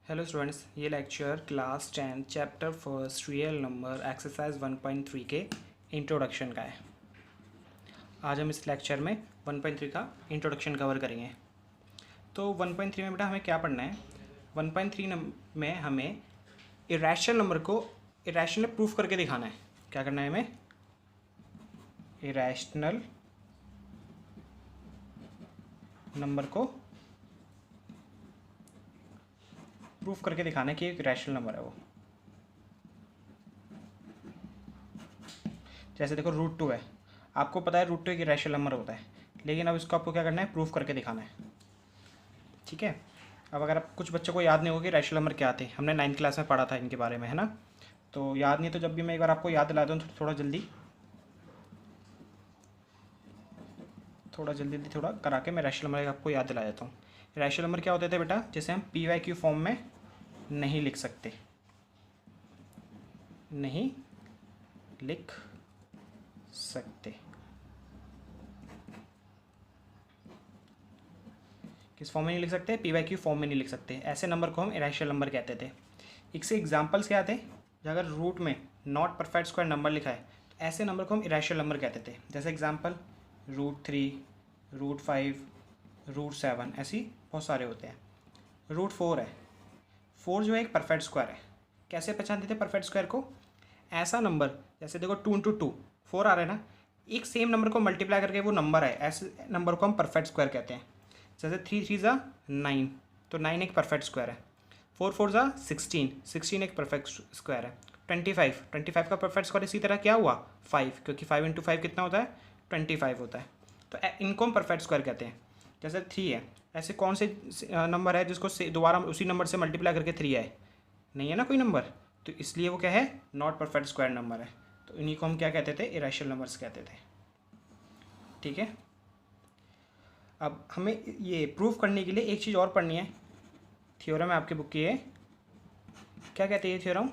Hello students, ये lecture class 10 chapter first real number exercise 1.3 के introduction का है। आज हम इस लेक्चर में 1.3 का इंट्रोडक्शन कवर करेंगे। तो 1.3 में बेटा हमें क्या पढ़ना है? 1.3 में हमें इरेशनल नंबर को इरेशनल प्रूफ करके दिखाना है। क्या करना है हमें? इरेशनल नंबर को प्रूफ करके दिखाना है कि एक रैशनल नंबर है वो। जैसे देखो √2 है, आपको पता है √2 एक रैशनल नंबर होता है, लेकिन अब इसको आपको क्या करना है? प्रूफ करके दिखाना है। ठीक है। अब अगर आप कुछ बच्चों को याद नहीं होगा कि रैशनल नंबर क्या थे, हमने 9th क्लास में पढ़ा था इनके बारे में, है ना? तो याद नहीं तो जब भी मैं एक बार आपको याद दिला दूँ तो थोड़ा जल्दी थोड़ा करा के मैं रैशनल नंबर आपको याद दिला देता हूँ। रैशनल नंबर क्या होते थे बेटा? जैसे हम PYQ फॉर्म में नहीं लिख सकते, किस फॉर्म में नहीं लिख सकते? PYQ फॉर्म में नहीं लिख सकते। ऐसे नंबर को हम इरेशनल नंबर कहते थे। इससे एग्जांपल्स क्या थे? अगर रूट में नॉट परफेक्ट स्क्वायर नंबर लिखा है तो ऐसे नंबर को हम इरेशनल नंबर कहते थे। जैसे एग्जांपल √3, √5, √7, ऐसी बहुत सारे होते हैं। √4 है, 4 जो है एक परफेक्ट स्क्वायर है। कैसे पहचानते थे परफेक्ट स्क्वायर को? ऐसा नंबर, जैसे देखो 2 × 2 4 आ रहा है ना, एक सेम नंबर को मल्टीप्लाई करके वो नंबर है, ऐसे नंबर को हम परफेक्ट स्क्वायर कहते हैं। जैसे 3 × 3 = 9, तो 9 एक परफेक्ट स्क्वायर है। 4 × 4 = 16, 16 एक परफेक्ट स्क्वायर है। 25 का परफेक्ट स्क्वायर इसी तरह क्या हुआ? 5, क्योंकि 5 × 5 कितना होता है? 25 होता है। तो इनको हम परफेक्ट स्क्वायर कहते हैं। जैसे 3 है, ऐसे कौन से नंबर है जिसको दोबारा उसी नंबर से मल्टीप्लाई करके 3 आए? नहीं है ना कोई नंबर, तो इसलिए वो क्या है? नॉट परफेक्ट स्क्वायर नंबर है। तो इन्हीं को हम क्या कहते थे? इरेशनल नंबर्स कहते थे। ठीक है। अब हमें ये प्रूफ करने के लिए एक चीज़ और पढ़नी है। थ्योरम है आपकी बुक की है, क्या कहते हैं ये theorem?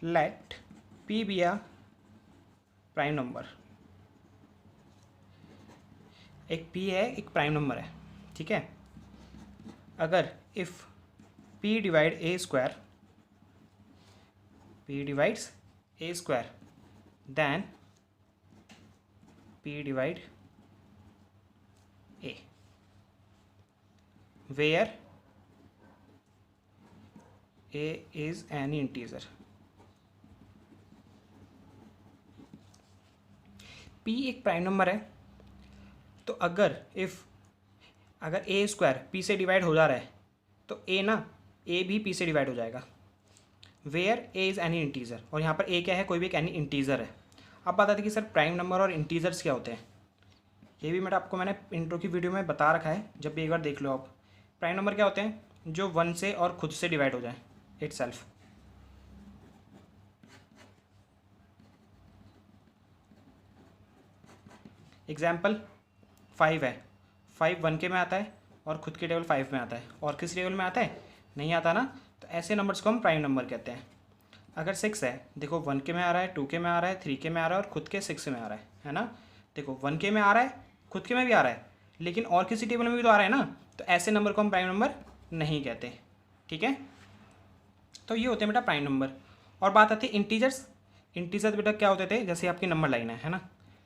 Let P be a prime number. एक P है, एक प्राइम नंबर है। ठीक है। अगर if P divide A square, P divides A square, then P divide A, where A is an integer। P एक प्राइम नंबर है, तो अगर A स्क्वायर P से डिवाइड हो जा रहा है तो A भी P से डिवाइड हो जाएगा। Where A is any integer, और यहाँ पर A क्या है? कोई भी एक एनी इंटीजर है। अब बात आती है कि सर प्राइम नंबर और इंटीजर्स क्या होते हैं? ये भी मैंने इंट्रो की वीडियो में बता रखा है, जब भी एक बार देख लो आप। प्राइम नंबर क्या होते हैं? जो 1 से और खुद से डिवाइड हो जाए, इटसेल्फ। एग्जाम्पल 5 है, 5 1 के में आता है और खुद के टेबल 5 में आता है, और किस टेबल में आता है? नहीं आता ना, तो ऐसे नंबर्स को हम प्राइम नंबर कहते हैं। अगर 6 है, देखो 1 के में आ रहा है, 2 के में आ रहा है, 3 के में आ रहा है और खुद के 6 में आ रहा है ना? देखो 1 के में आ रहा है, खुद के में भी आ रहा है, लेकिन और किसी टेबल में भी तो आ रहा है ना, तो ऐसे नंबर को हम प्राइम नंबर नहीं कहते। ठीक है। तो ये होते हैं बेटा प्राइम नंबर। और बात आती है इंटीजर्स। इंटीजर्स बेटा क्या होते थे? जैसे आपकी नंबर लाइन है ना,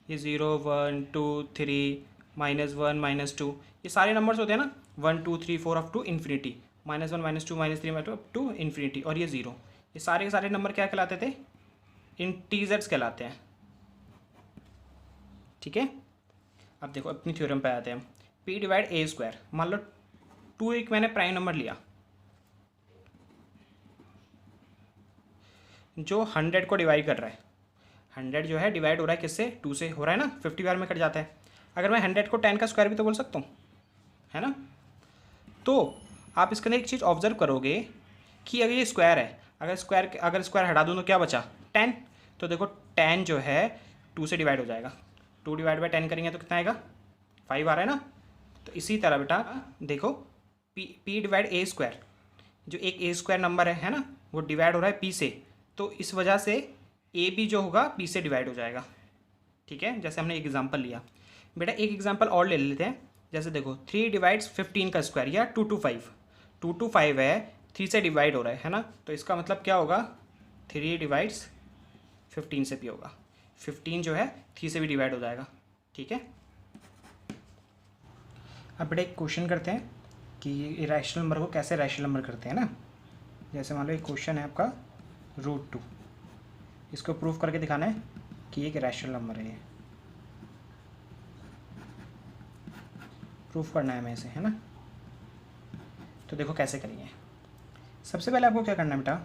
ये 0 1 2 3 -1 -2, ये सारे नंबर्स होते हैं ना, 1 2 3 4 up to infinity, -1 -2 -3 up to infinity, और ये 0, ये सारे के सारे नंबर क्या कहलाते थे? इंटीजर्स कहलाते हैं। ठीक है। अब देखो अपनी थ्योरम पे आते हैं। P डिवाइड A स्क्वायर, मान लो 2 एक मैंने प्राइम नंबर लिया जो 100 को डिवाइड कर रहा है। 100 जो है डिवाइड हो रहा है किससे? 2 से हो रहा है ना, 50 बार में कट जाता है। अगर मैं 100 को 10 का स्क्वायर भी तो बोल सकता हूँ, है ना? तो आप इसके अंदर एक चीज़ ऑब्जर्व करोगे कि अगर ये स्क्वायर है, अगर स्क्वायर हटा दूँ तो क्या बचा? 10। तो देखो 10 जो है 2 से डिवाइड हो जाएगा, 2 डिवाइड बाई 10 करेंगे तो कितना आएगा? 5 आ रहा है ना? तो इसी तरह बेटा देखो P डिवाइड A स्क्वायर, जो एक A स्क्वायर नंबर है ना, वो डिवाइड हो रहा है P से, तो इस वजह से A भी जो होगा P से डिवाइड हो जाएगा। ठीक है। जैसे हमने एक एग्जांपल लिया बेटा, एक एग्जांपल और ले लेते हैं। जैसे देखो 3 डिवाइड्स 15 का स्क्वायर, या 2 to 5, 2 to 5 है, 3 से डिवाइड हो रहा है ना, तो इसका मतलब क्या होगा 3 डिवाइड्स 15 से भी होगा, 15 जो है 3 से भी डिवाइड हो जाएगा। ठीक है, अब बेटा एक क्वेश्चन करते हैं कि इरेशनल नंबर को कैसे रैशनल नंबर करते हैं ना। जैसे मान लो एक क्वेश्चन है आपका √2, इसको प्रूफ करके दिखाना है कि एक रैशनल नंबर है, ये प्रूफ करना है हमें इसे, है ना। तो देखो कैसे करेंगे। सबसे पहले आपको क्या करना है बेटा,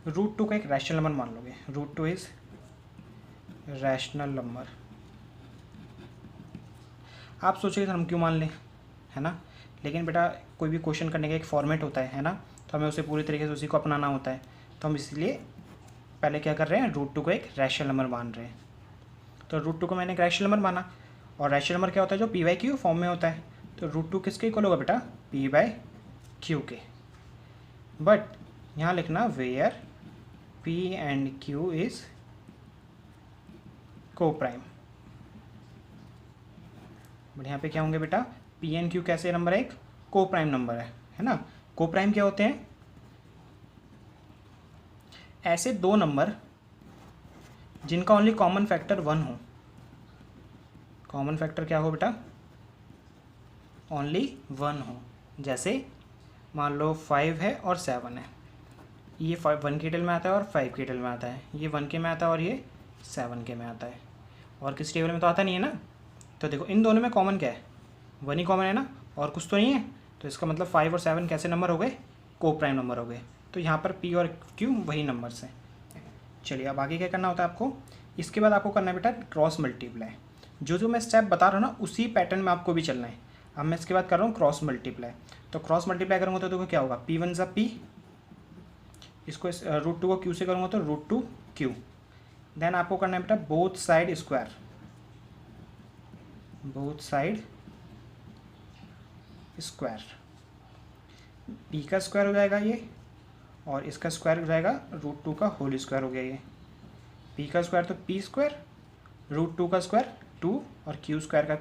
√2 का एक रैशनल नंबर मान लोगे। √2 इज रैशनल नंबर। आप सोचोगे सर हम क्यों मान लें, है ना, लेकिन बेटा कोई भी क्वेश्चन करने का एक फॉर्मेट होता है ना, तो हमें उसे पूरी तरीके से उसी को अपनाना होता है। तो हम इसलिए पहले क्या कर रहे हैं, √2 को एक रैशनल नंबर मान रहे हैं। तो √2 को मैंने एक रैशनल नंबर माना, और रैशनल नंबर क्या होता है, जो p/q फॉर्म में होता है। तो √2 किसके इक्वल होगा बेटा, p/q के। बट यहाँ लिखना where p and q is coprime. But यहाँ पे क्या होंगे बेटा, p एंड q कैसे नंबर है, एक को प्राइम नंबर है ना। को प्राइम क्या होते हैं, ऐसे दो नंबर जिनका ओनली कॉमन फैक्टर 1 हो। कॉमन फैक्टर क्या हो बेटा, ओनली 1 हो। जैसे मान लो 5 है और 7 है, ये 1 के टेबल में आता है और 5 के टेबल में आता है, ये 1 के में आता है और ये 7 के में आता है, और किस टेबल में तो आता नहीं है ना। तो देखो इन दोनों में कॉमन क्या है, 1 ही कॉमन है ना, और कुछ तो नहीं है। तो इसका मतलब 5 और 7 कैसे नंबर हो गए, को प्राइम नंबर हो गए। तो यहाँ पर p और q वही नंबर्स हैं। चलिए अब आगे क्या करना होता है आपको, इसके बाद आपको करना है बेटा क्रॉस मल्टीप्लाई। जो मैं स्टेप बता रहा हूँ ना, उसी पैटर्न में आपको भी चलना है। अब मैं इसके बाद कर रहा हूँ क्रॉस मल्टीप्लाई। तो क्रॉस मल्टीप्लाई करूँगा तो देखो क्या होगा, p1 + p, इसको √2 को q से करूँगा तो √2q। देन आपको करना है बेटा both side square, both side square. p का स्क्वायर हो जाएगा ये, और इसका स्क्वायर हो जाएगा √2 का होल स्क्वायर हो गया ये। p का स्क्वायर तो p स्क्वायर, √2 का स्क्वायर 2, और q स्क्वायर का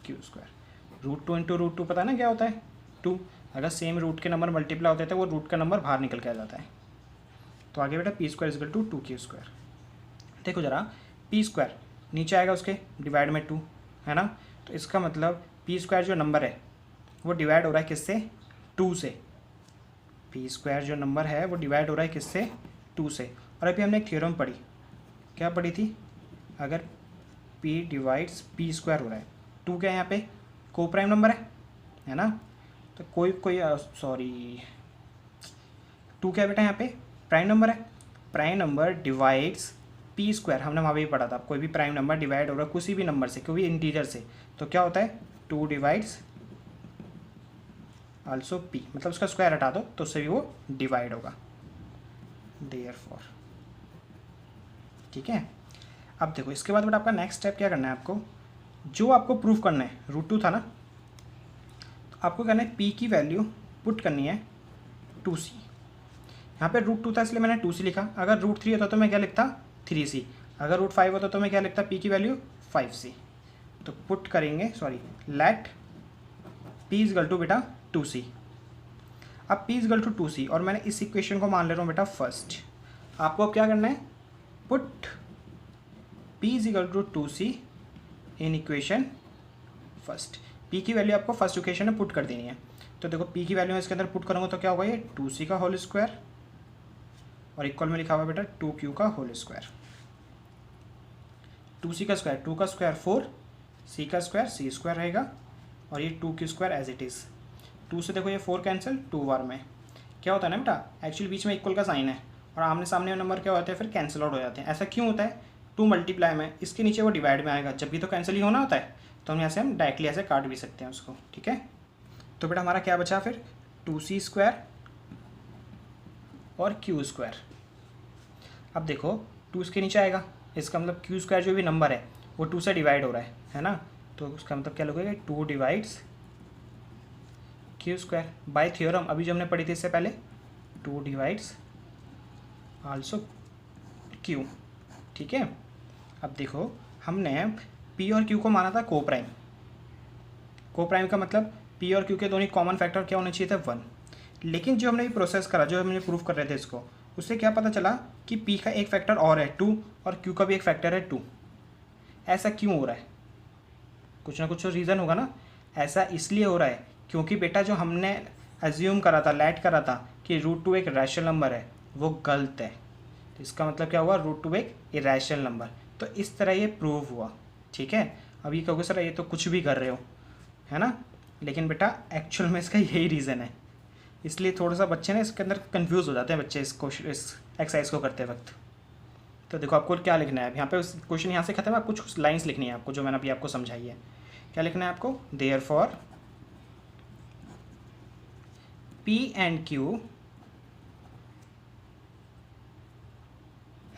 q स्क्वायर। √2 × √2 पता है ना क्या होता है, 2। अगर सेम रूट के नंबर मल्टीप्लाई होते थे वो रूट का नंबर बाहर निकल के आ जाता है। तो आगे बेटा p² = 2q स्क्वायर। देखो ज़रा, p स्क्वायर नीचे आएगा उसके डिवाइड में 2, है ना। तो इसका मतलब p स्क्वायर जो नंबर है वो डिवाइड हो रहा है किससे, 2 से। p स्क्वायर जो नंबर है वो डिवाइड हो रहा है किससे, 2 से। और अभी हमने एक थ्योरम पढ़ी, क्या पढ़ी थी, अगर p डिवाइड्स p स्क्वायर हो रहा है, 2 क्या है यहाँ पे, को प्राइम नंबर है ना। तो कोई सॉरी 2 क्या बेटा यहाँ पे प्राइम नंबर है। Prime number divides p square, हमने वहाँ भी पढ़ा था, कोई भी प्राइम नंबर डिवाइड हो रहा है किसी भी नंबर से, कोई भी इंटीजर से, तो क्या होता है 2 डिवाइड्स आल्सो p, मतलब उसका स्क्वायर हटा दो तो उससे भी वो डिवाइड होगा, देयरफॉर। ठीक है, अब देखो इसके बाद बेटा आपका नेक्स्ट स्टेप क्या करना है, आपको जो आपको प्रूफ करना है, √2 था ना, तो आपको करना है p की वैल्यू पुट करनी है 2c। यहाँ पे √2 था इसलिए मैंने 2c लिखा, अगर √3 होता तो मैं क्या लिखता 3c, अगर √5 होता तो मैं क्या लिखता p की वैल्यू 5c। तो पुट करेंगे, सॉरी लेट p = बेटा 2c। अब p = 2c और मैंने इस इक्वेशन को मान ले रहा हूँ बेटा फर्स्ट। आपको अब क्या करना है, put p = 2c in equation first. p की वैल्यू आपको फर्स्ट इक्वेशन में पुट कर देनी है। तो देखो p की वैल्यू इसके अंदर पुट करूँगा तो क्या होगा, ये 2c का होल स्क्वायर, और इक्वल में लिखा हुआ बेटा 2q का होल स्क्वायर। 2c का स्क्वायर 2 का स्क्वायर 4, c का स्क्वायर c स्क्वायर रहेगा, और ये 2q square as it is. 2 से देखो ये 4 कैंसिल, 2 बार में क्या होता है ना बेटा, एक्चुअली बीच में इक्वल का साइन है और आमने सामने नंबर क्या होते हैं फिर कैंसिल आउट हो जाते हैं। ऐसा क्यों होता है, 2 मल्टीप्लाई में इसके नीचे वो डिवाइड में आएगा, जब भी तो कैंसिल ही होना होता है, तो हम यहाँ से हम डायरेक्टली ऐसे काट भी सकते हैं उसको। ठीक है, तो बेटा हमारा क्या बचा फिर, 2c स्क्वायर और q स्क्वायर। अब देखो 2 इसके नीचे आएगा, इसका मतलब q स्क्वायर जो भी नंबर है वो 2 से डिवाइड हो रहा है ना, तो उसका मतलब क्या लगेगा, 2 divides q square. Bye theorem अभी जो हमने पढ़ी थी इससे पहले, 2 डिवाइड्स आल्सो q। ठीक है, अब देखो हमने p और q को माना था को प्राइम। को प्राइम का मतलब पी और क्यू के दोनों कॉमन फैक्टर क्या होने चाहिए थे 1। लेकिन जो हमने ये प्रोसेस करा, जो हमने प्रूफ कर रहे थे इसको, उससे क्या पता चला कि पी का एक फैक्टर और है 2 और क्यू का भी एक फैक्टर है 2। ऐसा क्यों हो रहा है? कुछ ना कुछ रीज़न होगा ना। ऐसा इसलिए हो रहा है क्योंकि बेटा जो हमने एज्यूम करा था, लैट करा था कि √2 एक रैशनल नंबर है, वो गलत है। तो इसका मतलब क्या हुआ? √2 एक इरेशनल नंबर। तो इस तरह ये प्रूव हुआ। ठीक है। अब ये कहोगे सर ये तो कुछ भी कर रहे हो, है ना, लेकिन बेटा एक्चुअल में इसका यही रीज़न है। इसलिए थोड़ा सा बच्चे ना इसके अंदर कंफ्यूज हो जाते हैं बच्चे इस एक्सरसाइज को करते वक्त। तो देखो आपको क्या लिखना है यहाँ पे, क्वेश्चन यहाँ से खत्म है, आपको कुछ लाइंस लिखनी है आपको, जो मैंने अभी आपको समझाई है। क्या लिखना है आपको? Therefore P and Q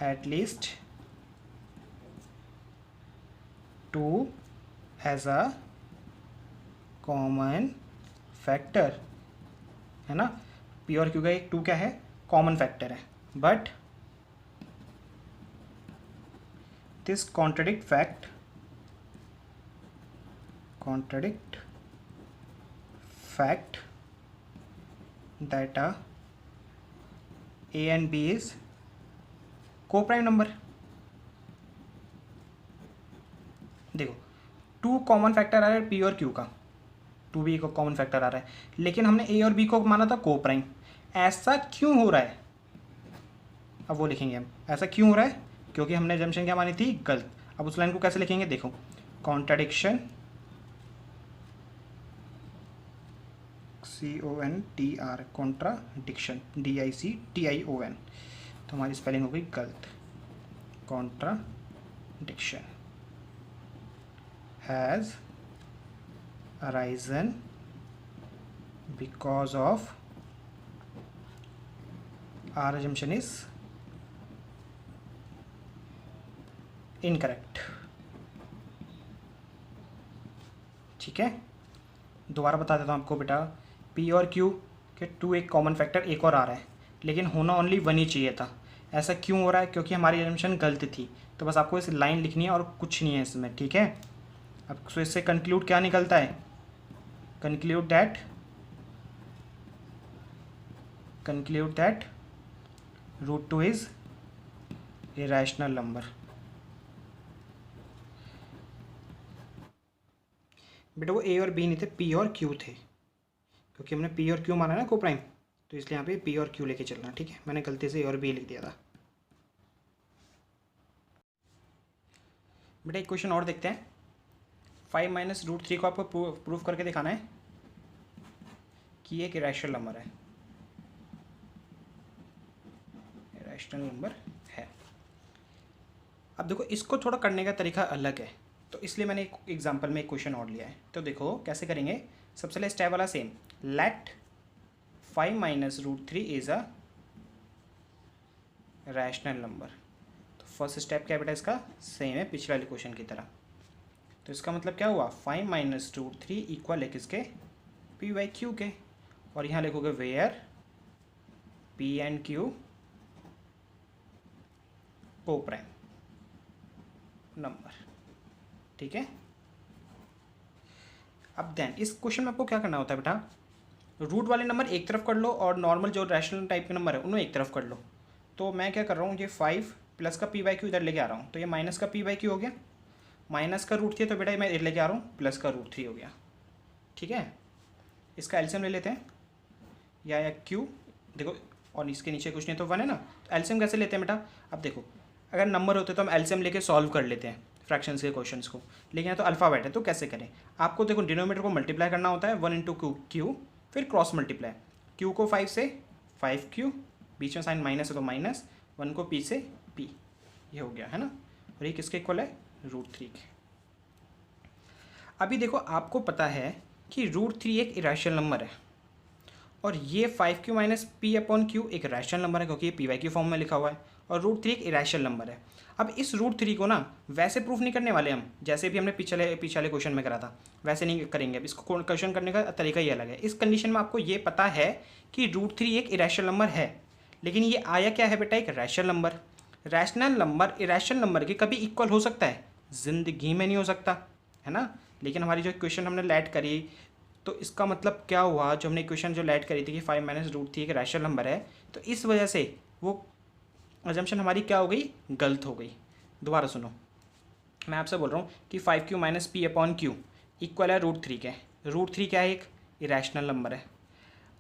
at least 2 has a common factor, है ना। P और Q का एक 2 क्या है? कॉमन फैक्टर है। But this contradict fact that A and B is co-prime number। देखो 2 कॉमन फैक्टर आ रहा है P और Q का, 2 भी को कॉमन फैक्टर आ रहा है, लेकिन हमने A और B को माना था को प्राइम। ऐसा क्यों हो रहा है? अब वो लिखेंगे हम। ऐसा क्यों हो रहा है? क्योंकि हमने जंक्शन क्या मानी थी? गलत। अब उस लाइन को कैसे लिखेंगे? देखो, कॉन्ट्राडिक्शन, CONTR, कॉन्ट्राडिक्शन, DICTION, तो हमारी स्पेलिंग हो गई गलत। Contradiction has arisen because of our assumption is incorrect. ठीक है, दोबारा बता देता हूँ आपको बेटा। P और Q के 2 एक कॉमन फैक्टर एक और आ रहा है, लेकिन होना ओनली 1 ही चाहिए था। ऐसा क्यों हो रहा है? क्योंकि हमारी assumption गलत थी। तो बस आपको इस लाइन लिखनी है और कुछ नहीं है इसमें। ठीक है। अब तो इससे कंक्लूड क्या निकलता है? Conclude that √2 is irrational number. बेटा वो A और B नहीं थे, P और Q थे, क्योंकि हमने P और Q माना ना को प्राइम, तो इसलिए यहाँ पे P और Q लेके चलना। ठीक है, मैंने गलती से A और B लिख दिया था। बेटा एक क्वेश्चन और देखते हैं। 5 - √3 को आपको प्रूफ करके दिखाना है कि ये एक इरेशनल नंबर है। इरेशनल नंबर है। अब देखो इसको थोड़ा करने का तरीका अलग है, तो इसलिए मैंने एक एग्जांपल में एक क्वेश्चन और लिया है। तो देखो कैसे करेंगे। सबसे पहले स्टेप वाला same, let 5 - √3 is a rational number. तो फर्स्ट स्टेप क्या है बेटा इसका? सेम है पिछले वाले क्वेश्चन की तरह। तो इसका मतलब क्या हुआ? 5 - √3 इक्वल है किसके? P/Q के। और यहाँ लिखोगे वेयर P and Q को प्राइम नंबर। ठीक है। अब देन इस क्वेश्चन में आपको क्या करना होता है बेटा? रूट वाले नंबर एक तरफ कर लो और नॉर्मल जो रैशनल टाइप के नंबर है उन्हें एक तरफ कर लो। तो मैं क्या कर रहा हूँ, ये 5 प्लस का P/Q इधर लेके आ रहा हूँ, तो ये माइनस का P/Q हो गया। माइनस का √3 तो बेटा मैं इधर लेके आ रहा हूँ, प्लस का √3 हो गया। ठीक है। इसका एलसीएम ले लेते हैं, या Q देखो, और इसके नीचे कुछ नहीं तो 1 है ना। तो एलसीएम कैसे लेते हैं बेटा? अब देखो अगर नंबर होते तो हम एलसीएम लेके सॉल्व कर लेते हैं फ्रैक्शंस के क्वेश्चंस को, लेकिन यहाँ तो अल्फ़ाबेट है तो कैसे करें? आपको देखो डिनोमिनेटर को मल्टीप्लाई करना होता है 1 × Q, फिर क्रॉस मल्टीप्लाई। Q को 5 से 5Q, बीच में साइन माइनस है तो माइनस, 1 को P से P, ये हो गया है ना। और ये किसके इक्वल है? √3 के। अभी देखो आपको पता है कि √3 एक इरेशनल नंबर है, और ये 5Q - P/Q एक रैशनल नंबर है, क्योंकि ये P/Q फॉर्म में लिखा हुआ है, और √3 एक इरेशनल नंबर है। अब इस √3 को ना वैसे प्रूफ नहीं करने वाले हम, जैसे भी हमने पिछले क्वेश्चन में करा था वैसे नहीं करेंगे। अब इसको क्वेश्चन करने का तरीका ही अलग है। इस कंडीशन में आपको ये पता है कि √3 एक इरेशनल नंबर है, लेकिन ये आया क्या है बेटा? एक rational number. Rational number irrational number के कभी इक्वल हो सकता है? ज़िंदगी में नहीं हो सकता, है ना। लेकिन हमारी जो क्वेश्चन हमने लैट करी तो इसका मतलब क्या हुआ, जो हमने इक्वेशन जो लेट करी थी कि 5 माइनस रूट थ्री एक रैशनल नंबर है, तो इस वजह से वो अजम्पशन हमारी क्या हो गई, गलत हो गई। दोबारा सुनो, मैं आपसे बोल रहा हूँ कि 5q minus P upon Q equal है रूट थ्री के। रूट थ्री क्या है, एक इरेशनल नंबर है,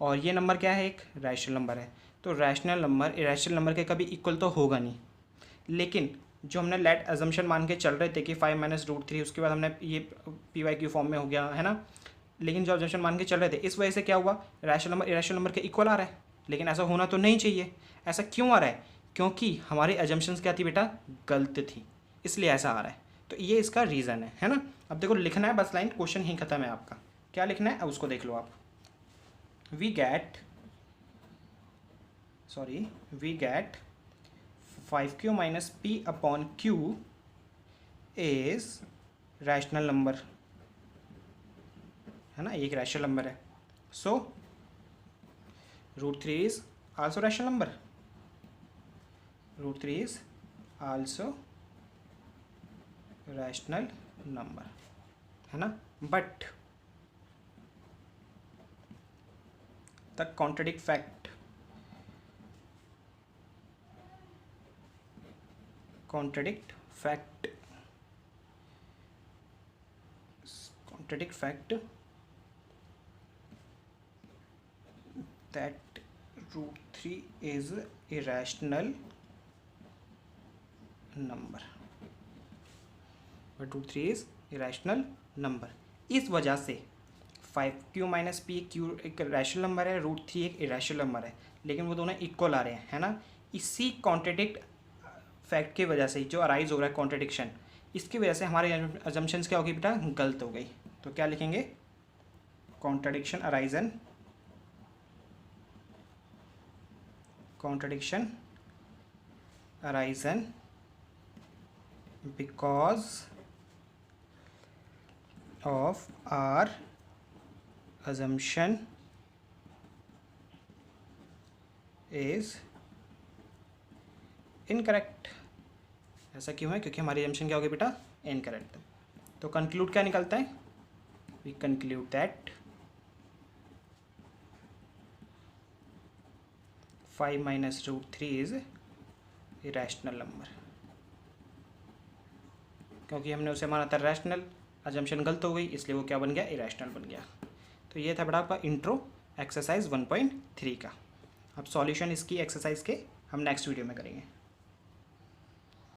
और ये नंबर क्या है, एक रैशनल नंबर है। तो रैशनल नंबर इरेशनल नंबर के कभी इक्वल तो होगा नहीं। लेकिन जो हमने लेट अजम्पशन मान के चल रहे थे कि 5 माइनस रूट थ्री, उसके बाद हमने ये पी वाई क्यू फॉर्म में हो गया है ना, लेकिन जो अजम्पशन मान के चल रहे थे इस वजह से क्या हुआ, रैशनल नंबर इरेशनल नंबर के इक्वल आ रहा है। लेकिन ऐसा होना तो नहीं चाहिए। ऐसा क्यों आ रहा है, क्योंकि हमारी अजम्पशंस क्या थी बेटा, गलत थी, इसलिए ऐसा आ रहा है। तो ये इसका रीज़न है ना। अब देखो लिखना है बस लाइन, क्वेश्चन ही खत्म है आपका। क्या लिखना है अब उसको देख लो आप। We get 5q minus p upon q is rational number, है ना, एक रैशनल नंबर है। So root three is also rational number, root three is also rational number, है ना। But the contradict fact, contradict fact that root 3 is irrational number, but root 3 is irrational number। इस वजह से 5q minus P Q एक rational number है, root three एक irrational number है, लेकिन वो दोनों इक्वल आ रहे हैं, है ना। इसी कॉन्ट्रडिक्ट फैक्ट की वजह से जो अराइज हो रहा है कॉन्ट्रडिक्शन, इसकी वजह से हमारे अजम्पशंस क्या होगी बेटा, गलत हो गई। तो क्या लिखेंगे, contradiction arisen because of our assumption is incorrect। ऐसा क्यों है, क्योंकि हमारी assumption क्या होगी बेटा, इनकरेक्ट। तो कंक्लूड क्या निकलता है, we conclude that 5 minus root three is irrational number, क्योंकि हमने उसे माना था रैशनल, assumption गलत हो गई, इसलिए वो क्या बन गया, इरेशनल बन गया। तो ये था बेटा आपका इंट्रो एक्सरसाइज 1.3 का। अब सॉल्यूशन इसकी एक्सरसाइज के हम नेक्स्ट वीडियो में करेंगे।